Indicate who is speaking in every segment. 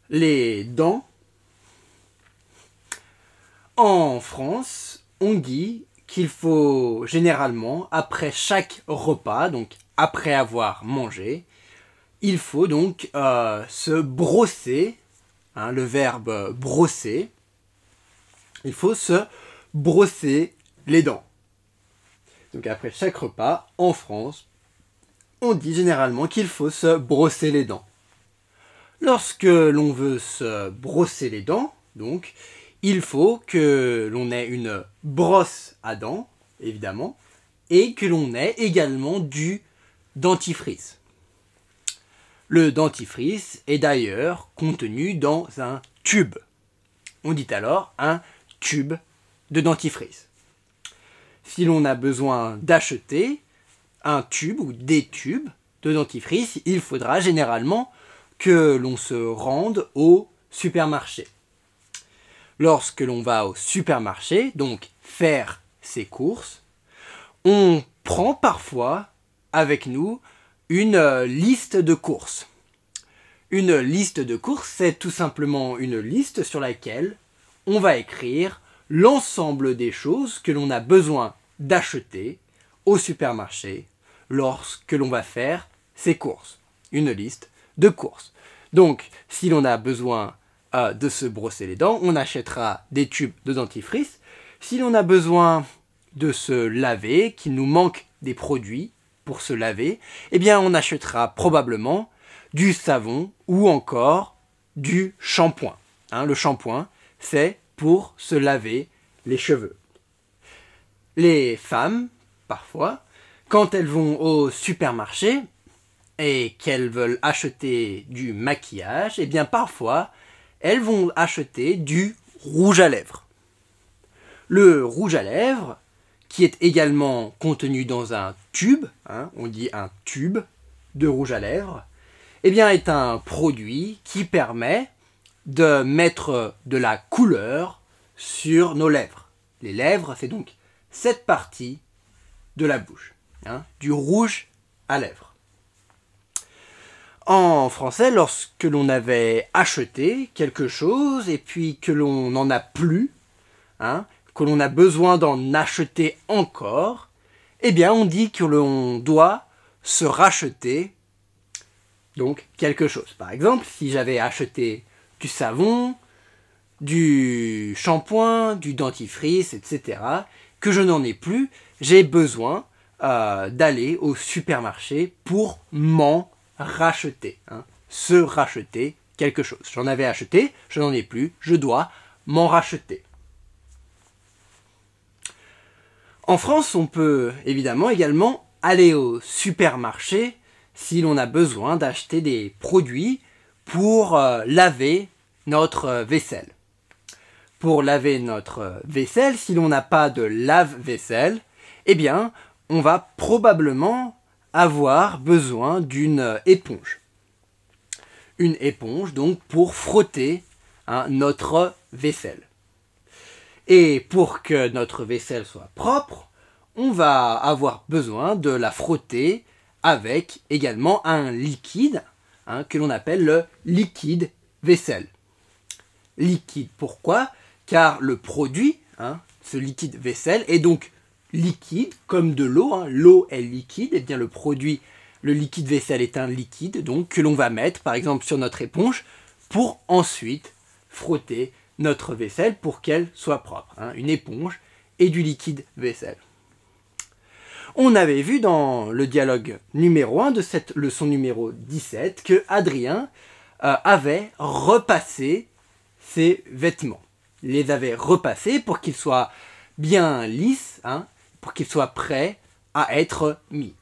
Speaker 1: les dents, en France, on dit qu'il faut généralement, après chaque repas, donc après avoir mangé, il faut donc se brosser, hein, le verbe brosser, il faut se brosser les dents. Donc après chaque repas, en France, on dit généralement qu'il faut se brosser les dents. Lorsque l'on veut se brosser les dents, donc, il faut que l'on ait une brosse à dents, évidemment, et que l'on ait également du dentifrice. Le dentifrice est d'ailleurs contenu dans un tube. On dit alors un tube de dentifrice. Si l'on a besoin d'acheter un tube ou des tubes de dentifrice, il faudra généralement que l'on se rende au supermarché. Lorsque l'on va au supermarché, donc faire ses courses, on prend parfois avec nous une liste de courses. Une liste de courses, c'est tout simplement une liste sur laquelle on va écrire l'ensemble des choses que l'on a besoin d'acheter au supermarché lorsque l'on va faire ses courses. Une liste de courses. Donc, si l'on a besoin de se brosser les dents, on achètera des tubes de dentifrice. Si l'on a besoin de se laver, qu'il nous manque des produits pour se laver, eh bien on achètera probablement du savon ou encore du shampoing. Hein, le shampoing, c'est pour se laver les cheveux. Les femmes, parfois, quand elles vont au supermarché et qu'elles veulent acheter du maquillage, eh bien parfois, elles vont acheter du rouge à lèvres. Le rouge à lèvres, qui est également contenu dans un tube, hein, on dit un tube de rouge à lèvres, eh bien est un produit qui permet de mettre de la couleur sur nos lèvres. Les lèvres, c'est donc cette partie de la bouche, hein, du rouge à lèvres. En français, lorsque l'on avait acheté quelque chose et puis que l'on n'en a plus, hein, que l'on a besoin d'en acheter encore, eh bien on dit que l'on doit se racheter donc quelque chose. Par exemple, si j'avais acheté du savon, du shampoing, du dentifrice, etc., que je n'en ai plus, j'ai besoin d'aller au supermarché pour m'en racheter. Hein, se racheter quelque chose. J'en avais acheté, je n'en ai plus, je dois m'en racheter. En France, on peut évidemment également aller au supermarché si l'on a besoin d'acheter des produits pour laver notre vaisselle. Pour laver notre vaisselle, si l'on n'a pas de lave-vaisselle, eh bien, on va probablement avoir besoin d'une éponge. Une éponge, donc, pour frotter notre vaisselle. Et pour que notre vaisselle soit propre, on va avoir besoin de la frotter avec également un liquide que l'on appelle le liquide vaisselle. Liquide, pourquoi? Car le produit, ce liquide vaisselle, est donc liquide comme de l'eau. L'eau est liquide, et bien le produit, le liquide vaisselle est un liquide donc que l'on va mettre par exemple sur notre éponge pour ensuite frotter notre vaisselle pour qu'elle soit propre. Une éponge et du liquide vaisselle. On avait vu dans le dialogue numéro 1 de cette leçon numéro 17 que Adrien avait repassé ses vêtements. Il les avait repassés pour qu'ils soient bien lisses, pour qu'ils soient prêts à être mis.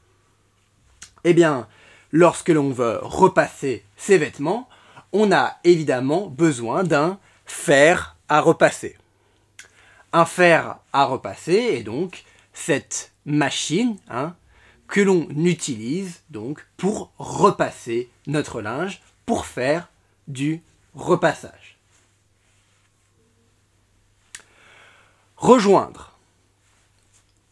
Speaker 1: Eh bien, lorsque l'on veut repasser ses vêtements, on a évidemment besoin d'un fer à repasser. Un fer à repasser est donc cette machine que l'on utilise donc pour repasser notre linge, pour faire du repassage. Rejoindre.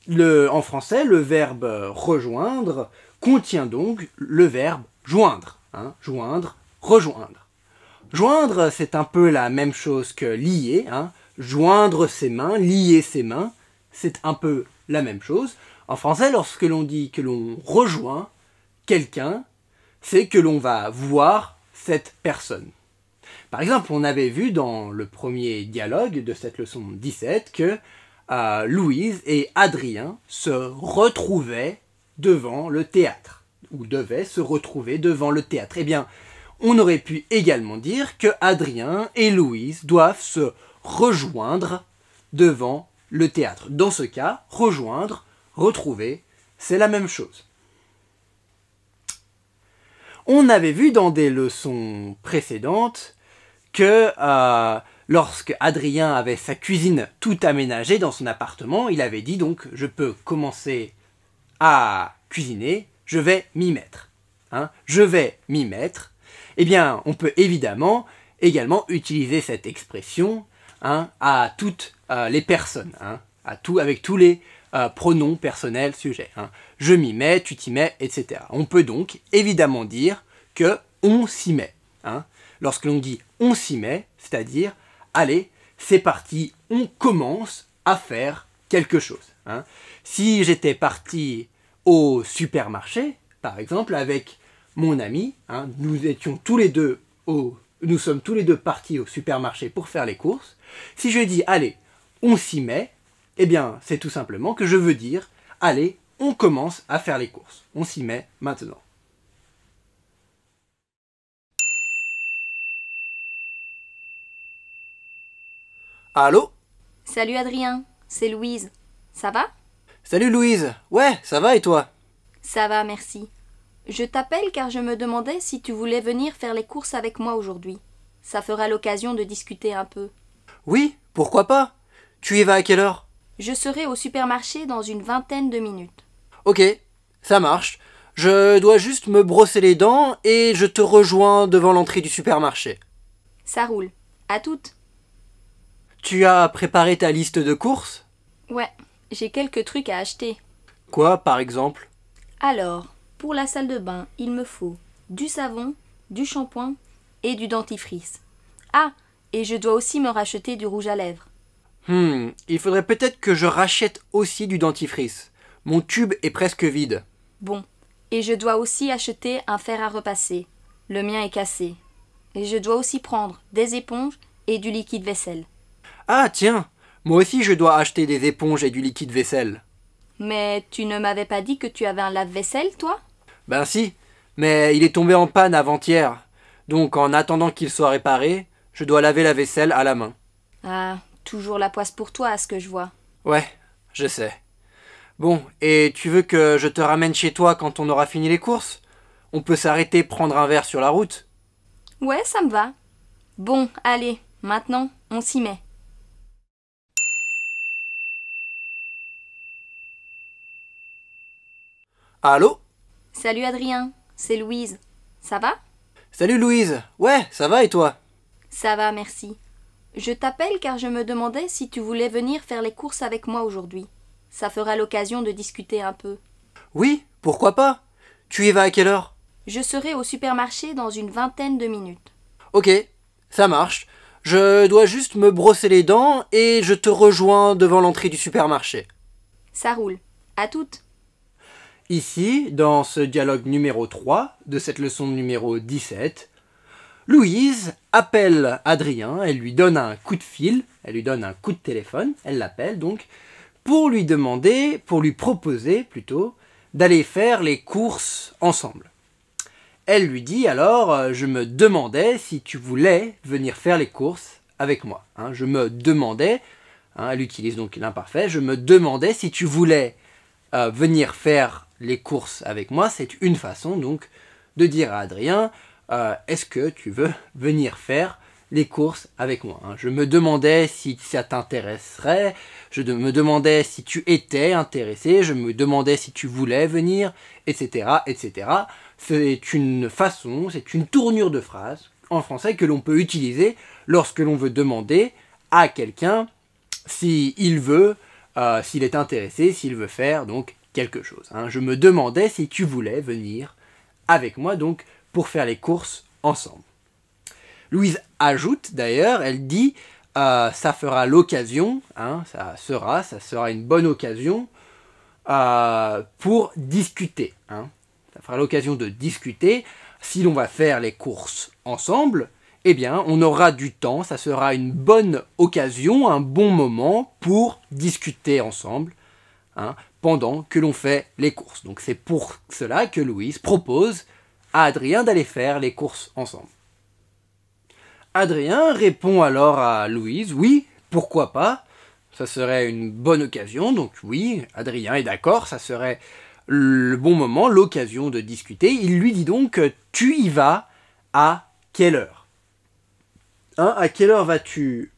Speaker 1: En français, le verbe rejoindre contient donc le verbe joindre. Joindre, rejoindre. Joindre, c'est un peu la même chose que lier. Hein. Joindre ses mains, lier ses mains, c'est un peu la même chose. En français, lorsque l'on dit que l'on rejoint quelqu'un, c'est que l'on va voir cette personne. Par exemple, on avait vu dans le premier dialogue de cette leçon 17 que Louise et Adrien se retrouvaient devant le théâtre, ou devaient se retrouver devant le théâtre. Eh bien, on aurait pu également dire que Adrien et Louise doivent se rejoindre devant le théâtre. Dans ce cas, rejoindre, retrouver, c'est la même chose. On avait vu dans des leçons précédentes que lorsque Adrien avait sa cuisine tout aménagée dans son appartement, il avait dit donc je peux commencer à cuisiner, je vais m'y mettre. Hein, je vais m'y mettre. Eh bien, on peut évidemment également utiliser cette expression hein, à toutes les personnes, hein, avec tous les pronoms personnels sujets. Hein. Je m'y mets, tu t'y mets, etc. On peut donc évidemment dire que on s'y met. Hein. Lorsque l'on dit on s'y met, c'est-à-dire allez, c'est parti, on commence à faire quelque chose. Hein. Si j'étais parti au supermarché, par exemple, avec mon ami, hein, nous sommes tous les deux partis au supermarché pour faire les courses. Si je dis allez, on s'y met, eh bien c'est tout simplement que je veux dire allez, on commence à faire les courses. On s'y met maintenant. Allô?
Speaker 2: Salut Adrien, c'est Louise. Ça va?
Speaker 1: Salut Louise. Ouais, ça va et toi?
Speaker 2: Ça va, merci. Je t'appelle car je me demandais si tu voulais venir faire les courses avec moi aujourd'hui. Ça fera l'occasion de discuter un peu.
Speaker 1: Oui, pourquoi pas? Tu y vas à quelle heure?
Speaker 2: Je serai au supermarché dans une vingtaine de minutes.
Speaker 1: Ok, ça marche. Je dois juste me brosser les dents et je te rejoins devant l'entrée du supermarché.
Speaker 2: Ça roule. À toutes.
Speaker 1: Tu as préparé ta liste de courses?
Speaker 2: Ouais, j'ai quelques trucs à acheter.
Speaker 1: Quoi, par exemple?
Speaker 2: Alors, pour la salle de bain, il me faut du savon, du shampoing et du dentifrice. Ah, et je dois aussi me racheter du rouge à lèvres.
Speaker 1: Il faudrait peut-être que je rachète aussi du dentifrice. Mon tube est presque vide.
Speaker 2: Bon, et je dois aussi acheter un fer à repasser. Le mien est cassé. Et je dois aussi prendre des éponges et du liquide vaisselle.
Speaker 1: Ah tiens, moi aussi je dois acheter des éponges et du liquide vaisselle.
Speaker 2: Mais tu ne m'avais pas dit que tu avais un lave-vaisselle, toi?
Speaker 1: Ben si, mais il est tombé en panne avant-hier. Donc en attendant qu'il soit réparé, je dois laver la vaisselle à la main.
Speaker 2: Ah, toujours la poisse pour toi, à ce que je vois.
Speaker 1: Ouais, je sais. Bon, et tu veux que je te ramène chez toi quand on aura fini les courses? On peut s'arrêter prendre un verre sur la route?
Speaker 2: Ouais, ça me va. Bon, allez, maintenant, on s'y met.
Speaker 1: Allô?
Speaker 2: Salut Adrien, c'est Louise. Ça va?
Speaker 1: Salut Louise. Ouais, ça va et toi?
Speaker 2: Ça va, merci. Je t'appelle car je me demandais si tu voulais venir faire les courses avec moi aujourd'hui. Ça fera l'occasion de discuter un peu.
Speaker 1: Oui, pourquoi pas? Tu y vas à quelle heure?
Speaker 2: Je serai au supermarché dans une vingtaine de minutes.
Speaker 1: Ok, ça marche. Je dois juste me brosser les dents et je te rejoins devant l'entrée du supermarché.
Speaker 2: Ça roule. À toutes.
Speaker 1: Ici, dans ce dialogue numéro 3 de cette leçon numéro 17, Louise appelle Adrien, elle lui donne un coup de fil, elle lui donne un coup de téléphone, elle l'appelle donc, pour lui proposer plutôt, d'aller faire les courses ensemble. Elle lui dit alors, je me demandais si tu voulais venir faire les courses avec moi. Hein, je me demandais, elle utilise donc l'imparfait, je me demandais si tu voulais venir faire les courses avec moi. C'est une façon donc de dire à Adrien, est-ce que tu veux venir faire les courses avec moi, hein. Je me demandais si ça t'intéresserait, me demandais si tu étais intéressé, je me demandais si tu voulais venir, etc., etc. C'est une façon, c'est une tournure de phrase en français que l'on peut utiliser lorsque l'on veut demander à quelqu'un s'il veut, s'il est intéressé, s'il veut faire donc quelque chose. Hein. Je me demandais si tu voulais venir avec moi donc pour faire les courses ensemble. Louise ajoute d'ailleurs, elle dit ça fera l'occasion, hein, ça sera une bonne occasion pour discuter. Hein. Ça fera l'occasion de discuter. Si l'on va faire les courses ensemble, eh bien, on aura du temps, ça sera une bonne occasion, un bon moment pour discuter ensemble, hein, pendant que l'on fait les courses. Donc c'est pour cela que Louise propose à Adrien d'aller faire les courses ensemble. Adrien répond alors à Louise, oui, pourquoi pas, ça serait une bonne occasion, donc oui, Adrien est d'accord, ça serait le bon moment, l'occasion de discuter. Il lui dit donc, tu y vas à quelle heure? Hein, à quelle heure vas-tu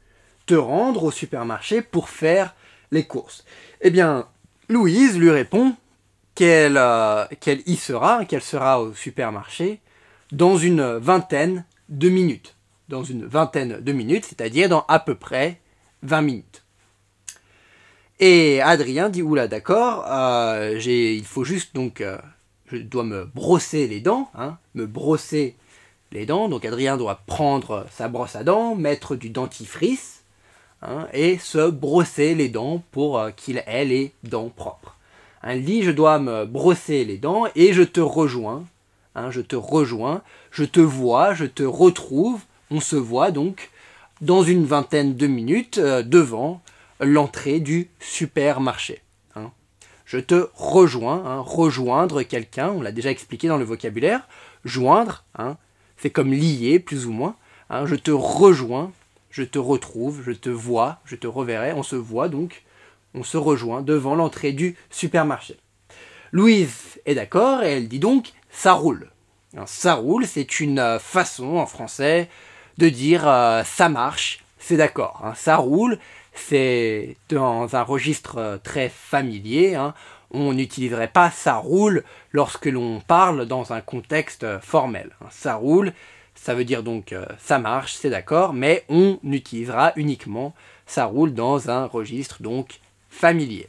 Speaker 1: te rendre au supermarché pour faire les courses? Eh bien, Louise lui répond qu'elle y sera, qu'elle sera au supermarché dans une vingtaine de minutes. Dans une vingtaine de minutes, c'est-à-dire dans à peu près 20 minutes. Et Adrien dit, oula d'accord, il faut juste donc, je dois me brosser les dents, hein, me brosser les dents. Donc Adrien doit prendre sa brosse à dents, mettre du dentifrice, hein, et se brosser les dents pour qu'il ait les dents propres. Hein, il dit, je dois me brosser les dents et je te rejoins, hein, je te vois, je te retrouve. On se voit donc dans une vingtaine de minutes devant l'entrée du supermarché. Hein. Je te rejoins, hein, rejoindre quelqu'un, on l'a déjà expliqué dans le vocabulaire, joindre, hein, c'est comme lier plus ou moins, hein, je te rejoins, je te retrouve, je te vois, je te reverrai, on se voit donc, on se rejoint devant l'entrée du supermarché. Louise est d'accord et elle dit donc ça roule. Hein, ça roule, c'est une façon en français de dire ça marche, c'est d'accord. Hein, ça roule, c'est dans un registre très familier. Hein, on n'utiliserait pas ça roule lorsque l'on parle dans un contexte formel. Hein, ça roule, ça veut dire donc ça marche, c'est d'accord, mais on utilisera uniquement ça roule dans un registre donc familier.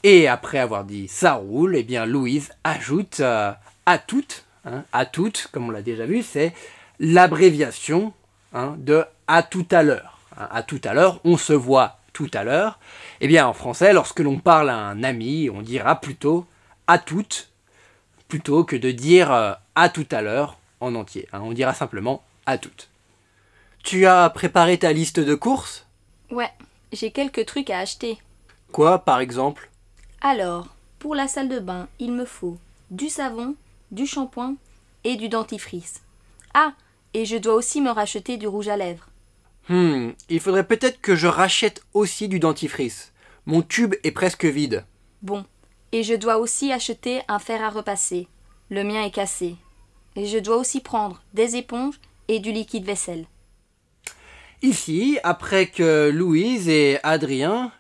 Speaker 1: Et après avoir dit ça roule, eh bien Louise ajoute à toutes, hein, à toutes, comme on l'a déjà vu, c'est l'abréviation, hein, de à tout à l'heure. Hein, à tout à l'heure, on se voit tout à l'heure. Eh bien en français, lorsque l'on parle à un ami, on dira plutôt à toutes, plutôt que de dire à tout à l'heure en entier. Hein, on dira simplement à toutes. Tu as préparé ta liste de courses?
Speaker 2: Ouais, j'ai quelques trucs à acheter.
Speaker 1: Quoi, par exemple?
Speaker 2: Alors, pour la salle de bain, il me faut du savon, du shampoing et du dentifrice. Ah, et je dois aussi me racheter du rouge à lèvres.
Speaker 1: Il faudrait peut-être que je rachète aussi du dentifrice. Mon tube est presque vide.
Speaker 2: Bon, et je dois aussi acheter un fer à repasser. Le mien est cassé. Et je dois aussi prendre des éponges et du liquide vaisselle.
Speaker 1: Ici, après que Louise et Adrien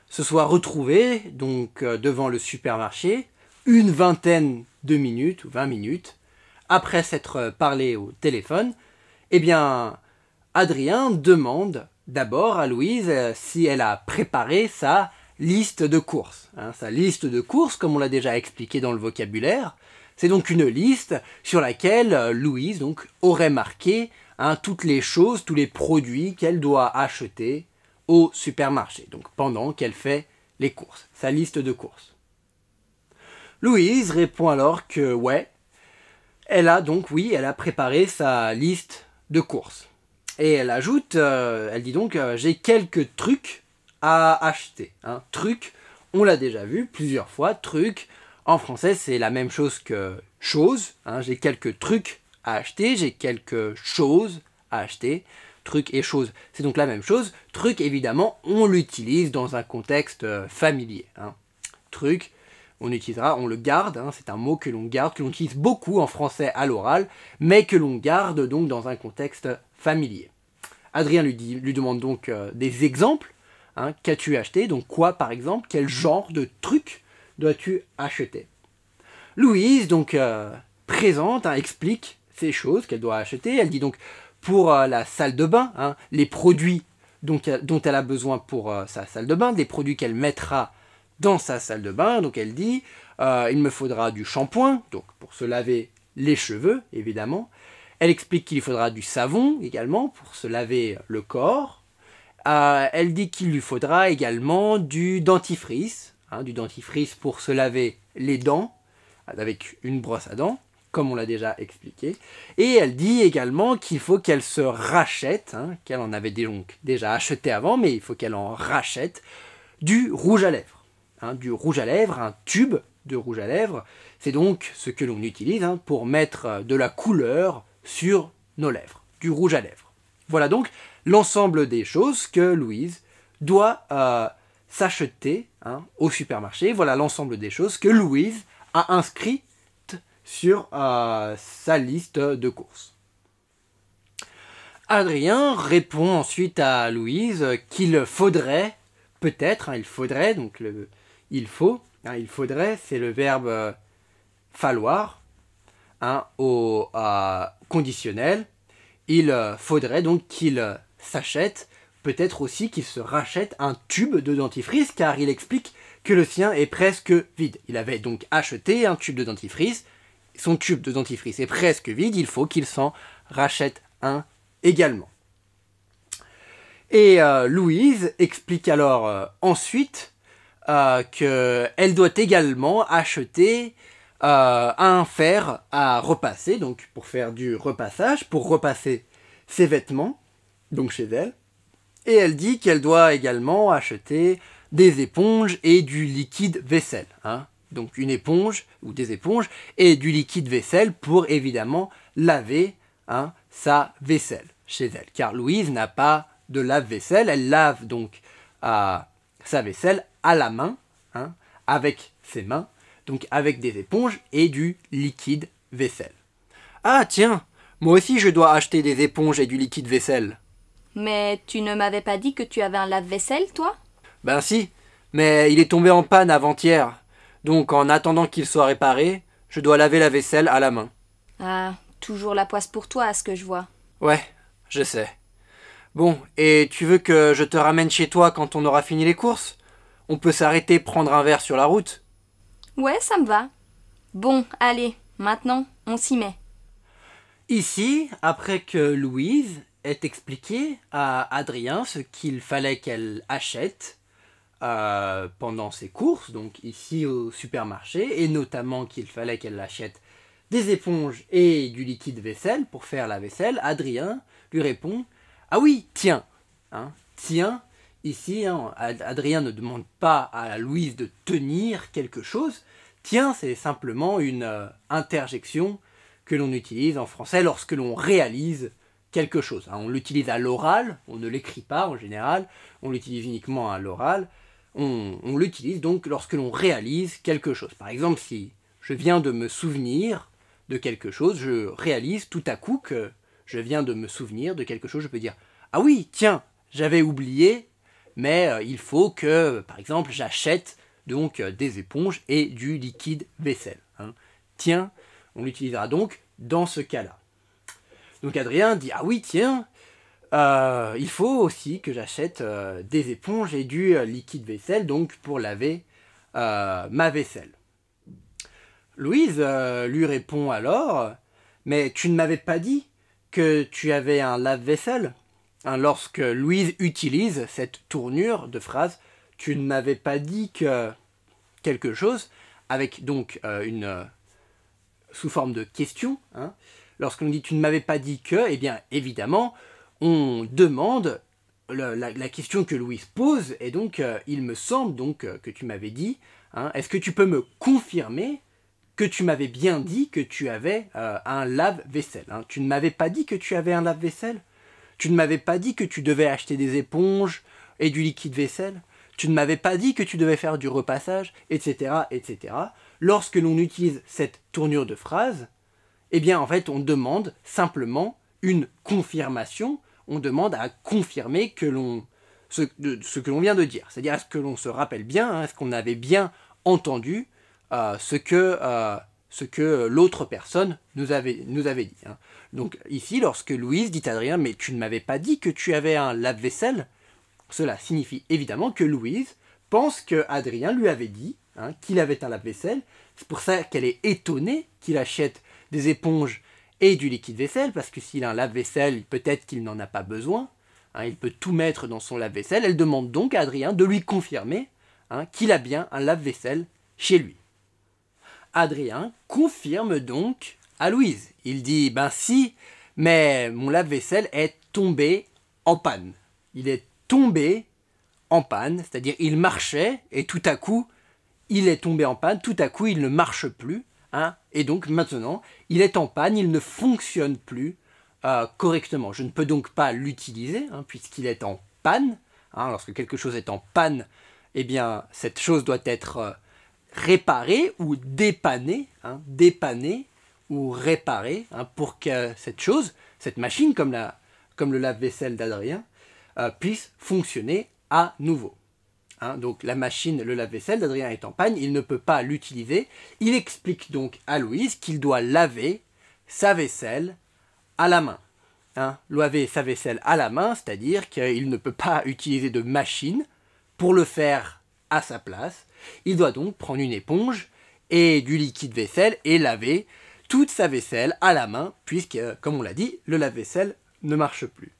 Speaker 1: se soient retrouvés donc devant le supermarché, une vingtaine de minutes ou 20 minutes après s'être parlé au téléphone, eh bien Adrien demande d'abord à Louise si elle a préparé sa liste de courses. Hein, sa liste de courses, comme on l'a déjà expliqué dans le vocabulaire, c'est donc une liste sur laquelle Louise donc, aurait marqué, hein, toutes les choses, tous les produits qu'elle doit acheter au supermarché, donc pendant qu'elle fait les courses, sa liste de courses. Louise répond alors que ouais, elle a préparé sa liste de courses. Et elle ajoute, elle dit donc, j'ai quelques trucs à acheter. Hein. Trucs, on l'a déjà vu plusieurs fois, trucs, en français c'est la même chose que chose. Hein. J'ai quelques trucs à acheter, j'ai quelque chose à acheter. Truc et chose, c'est donc la même chose. Truc, évidemment, on l'utilise dans un contexte familier. Hein. Truc, on le garde, hein, c'est un mot que l'on garde, que l'on utilise beaucoup en français à l'oral, mais que l'on garde donc dans un contexte familier. Adrien lui demande donc des exemples. Hein, qu'as-tu acheté? Donc quoi, par exemple? Quel genre de truc dois-tu acheter? Louise, donc, présente, hein, explique ces choses qu'elle doit acheter. Elle dit donc, pour la salle de bain, hein, les produits dont elle a besoin pour sa salle de bain, des produits qu'elle mettra dans sa salle de bain. Donc elle dit, il me faudra du shampoing, donc pour se laver les cheveux, évidemment. Elle explique qu'il lui faudra du savon également pour se laver le corps. Elle dit qu'il lui faudra également du dentifrice, du dentifrice pour se laver les dents avec une brosse à dents, comme on l'a déjà expliqué. Et elle dit également qu'il faut qu'elle se rachète, qu'elle en avait donc déjà acheté avant, mais il faut qu'elle en rachète du rouge à lèvres. Du rouge à lèvres, un tube de rouge à lèvres, c'est donc ce que l'on utilise pour mettre de la couleur sur nos lèvres, du rouge à lèvres. Voilà donc l'ensemble des choses que Louise doit s'acheter au supermarché. Voilà l'ensemble des choses que Louise a inscrites sur sa liste de courses. Adrien répond ensuite à Louise qu'il faudrait, peut-être, il faudrait, donc il faudrait, c'est le verbe falloir, au conditionnel. Il faudrait donc qu'il s'achète, peut-être aussi qu'il se rachète un tube de dentifrice, car il explique que le sien est presque vide. Il avait donc acheté un tube de dentifrice, son tube de dentifrice est presque vide, il faut qu'il s'en rachète un également. Et Louise explique alors ensuite qu'elle doit également acheter un fer à repasser, donc pour faire du repassage, pour repasser ses vêtements, donc chez elle. Et elle dit qu'elle doit également acheter des éponges et du liquide vaisselle. Donc une éponge ou des éponges et du liquide vaisselle pour évidemment laver sa vaisselle chez elle. Car Louise n'a pas de lave-vaisselle, elle lave donc sa vaisselle à la main, avec ses mains, donc avec des éponges et du liquide vaisselle. Ah tiens, moi aussi je dois acheter des éponges et du liquide vaisselle.
Speaker 2: Mais tu ne m'avais pas dit que tu avais un lave-vaisselle, toi?
Speaker 1: Ben si, mais il est tombé en panne avant-hier. Donc en attendant qu'il soit réparé, je dois laver la vaisselle à la main.
Speaker 2: Ah, toujours la poisse pour toi, à ce que je vois.
Speaker 1: Ouais, je sais. Bon, et tu veux que je te ramène chez toi quand on aura fini les courses? On peut s'arrêter prendre un verre sur la route.
Speaker 2: Ouais, ça me va. Bon, allez, maintenant, on s'y met.
Speaker 1: Ici, après que Louise ait expliqué à Adrien ce qu'il fallait qu'elle achète pendant ses courses, donc ici au supermarché, et notamment qu'il fallait qu'elle achète des éponges et du liquide vaisselle pour faire la vaisselle, Adrien lui répond « Ah oui, tiens !» Tiens, ici, Adrien ne demande pas à Louise de tenir quelque chose. Tiens, c'est simplement une interjection que l'on utilise en français lorsque l'on réalise quelque chose. On l'utilise à l'oral, on ne l'écrit pas en général, on l'utilise uniquement à l'oral. On l'utilise donc lorsque l'on réalise quelque chose. Par exemple, si je viens de me souvenir de quelque chose, je réalise tout à coup que je viens de me souvenir de quelque chose, je peux dire « Ah oui, tiens, j'avais oublié, mais il faut que, par exemple, j'achète donc des éponges et du liquide vaisselle. » Tiens, on l'utilisera donc dans ce cas-là. Donc Adrien dit « Ah oui, tiens, il faut aussi que j'achète des éponges et du liquide vaisselle, donc pour laver ma vaisselle. » Louise lui répond alors « Mais tu ne m'avais pas dit que tu avais un lave-vaisselle ?» Lorsque Louise utilise cette tournure de phrase « Tu ne m'avais pas dit que quelque chose » avec donc sous forme de question, lorsqu'on dit « Tu ne m'avais pas dit que », eh bien évidemment, on demande, la question que Louise pose, et donc il me semble donc que tu m'avais dit, est-ce que tu peux me confirmer que tu m'avais bien dit que tu avais un lave-vaisselle. Tu ne m'avais pas dit que tu avais un lave-vaisselle. Tu ne m'avais pas dit que tu devais acheter des éponges et du liquide vaisselle. Tu ne m'avais pas dit que tu devais faire du repassage, etc., etc. Lorsque l'on utilise cette tournure de phrase, eh bien en fait on demande simplement une confirmation. On demande à confirmer que ce que l'on vient de dire. C'est-à-dire, est-ce que l'on se rappelle bien, est-ce qu'on avait bien entendu ce que l'autre personne nous avait dit. Donc ici, lorsque Louise dit à Adrien « Mais tu ne m'avais pas dit que tu avais un lave-vaisselle ?» Cela signifie évidemment que Louise pense que Adrien lui avait dit qu'il avait un lave-vaisselle. C'est pour ça qu'elle est étonnée qu'il achète des éponges et du liquide vaisselle, parce que s'il a un lave-vaisselle, peut-être qu'il n'en a pas besoin, hein, il peut tout mettre dans son lave-vaisselle. Elle demande donc à Adrien de lui confirmer, hein, qu'il a bien un lave-vaisselle chez lui. Adrien confirme donc à Louise. Il dit, ben si, mais mon lave-vaisselle est tombé en panne. Il est tombé en panne, c'est-à-dire il marchait et tout à coup, il est tombé en panne, tout à coup il ne marche plus, hein, et donc maintenant il est en panne, il ne fonctionne plus correctement. Je ne peux donc pas l'utiliser, hein, puisqu'il est en panne. Hein, lorsque quelque chose est en panne, eh bien cette chose doit être réparée ou dépannée, hein, dépannée ou réparée, hein, pour que cette chose, cette machine comme le lave-vaisselle d'Adrien, puisse fonctionner à nouveau. Hein, donc la machine, le lave-vaisselle d'Adrien est en panne, il ne peut pas l'utiliser. Il explique donc à Louise qu'il doit laver sa vaisselle à la main. Hein, laver sa vaisselle à la main, c'est-à-dire qu'il ne peut pas utiliser de machine pour le faire à sa place. Il doit donc prendre une éponge et du liquide vaisselle et laver toute sa vaisselle à la main, puisque, comme on l'a dit, le lave-vaisselle ne marche plus.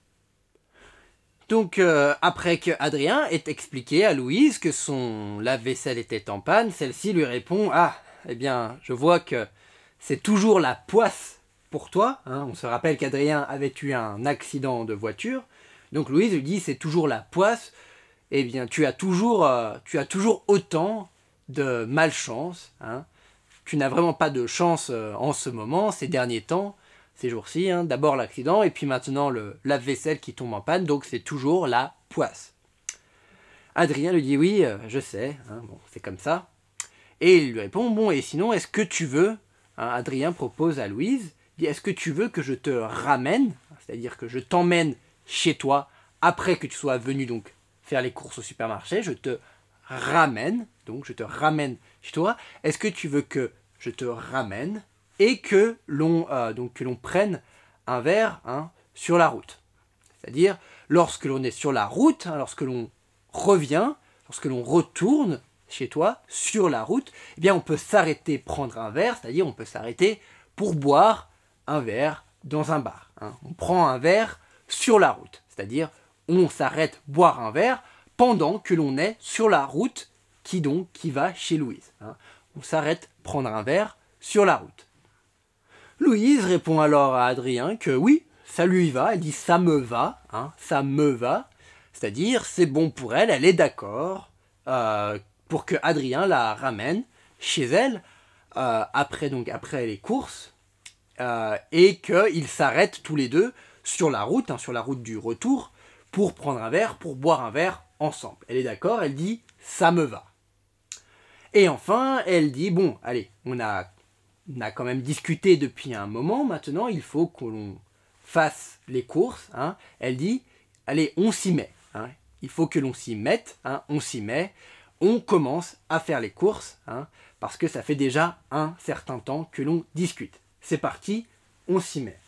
Speaker 1: Donc, après que Adrien ait expliqué à Louise que son lave-vaisselle était en panne, celle-ci lui répond « Ah, eh bien, je vois que c'est toujours la poisse pour toi. Hein. » On se rappelle qu'Adrien avait eu un accident de voiture. Donc Louise lui dit « C'est toujours la poisse. Eh bien, tu as toujours autant de malchance. Hein. Tu n'as vraiment pas de chance en ce moment, ces derniers temps. » Ces jours-ci, hein, d'abord l'accident, et puis maintenant le lave-vaisselle qui tombe en panne, donc c'est toujours la poisse. Adrien lui dit oui, je sais, hein, bon, c'est comme ça. Et il lui répond, bon, et sinon, est-ce que tu veux, hein, Adrien propose à Louise, dit, est-ce que tu veux que je te ramène, c'est-à-dire que je t'emmène chez toi, après que tu sois venu donc faire les courses au supermarché, je te ramène, donc je te ramène chez toi, est-ce que tu veux que je te ramène et que l'on prenne un verre, hein, sur la route. C'est-à-dire, lorsque l'on est sur la route, hein, lorsque l'on revient, lorsque l'on retourne chez toi, sur la route, eh bien on peut s'arrêter prendre un verre, c'est-à-dire on peut s'arrêter pour boire un verre dans un bar. Hein. On prend un verre sur la route, c'est-à-dire on s'arrête boire un verre pendant que l'on est sur la route qui va chez Louise. Hein. On s'arrête prendre un verre sur la route. Louise répond alors à Adrien que oui, ça lui va, elle dit ça me va, hein, ça me va, c'est-à-dire c'est bon pour elle, elle est d'accord pour que Adrien la ramène chez elle après les courses et qu'ils s'arrêtent tous les deux sur la route, hein, sur la route du retour pour prendre un verre, pour boire un verre ensemble. Elle est d'accord, elle dit ça me va. Et enfin, elle dit bon, allez, on a quand même discuté depuis un moment, maintenant il faut qu'on fasse les courses. Hein. Elle dit, allez, on s'y met. Hein. Il faut que l'on s'y mette, hein. On s'y met, on commence à faire les courses, hein, parce que ça fait déjà un certain temps que l'on discute. C'est parti, on s'y met.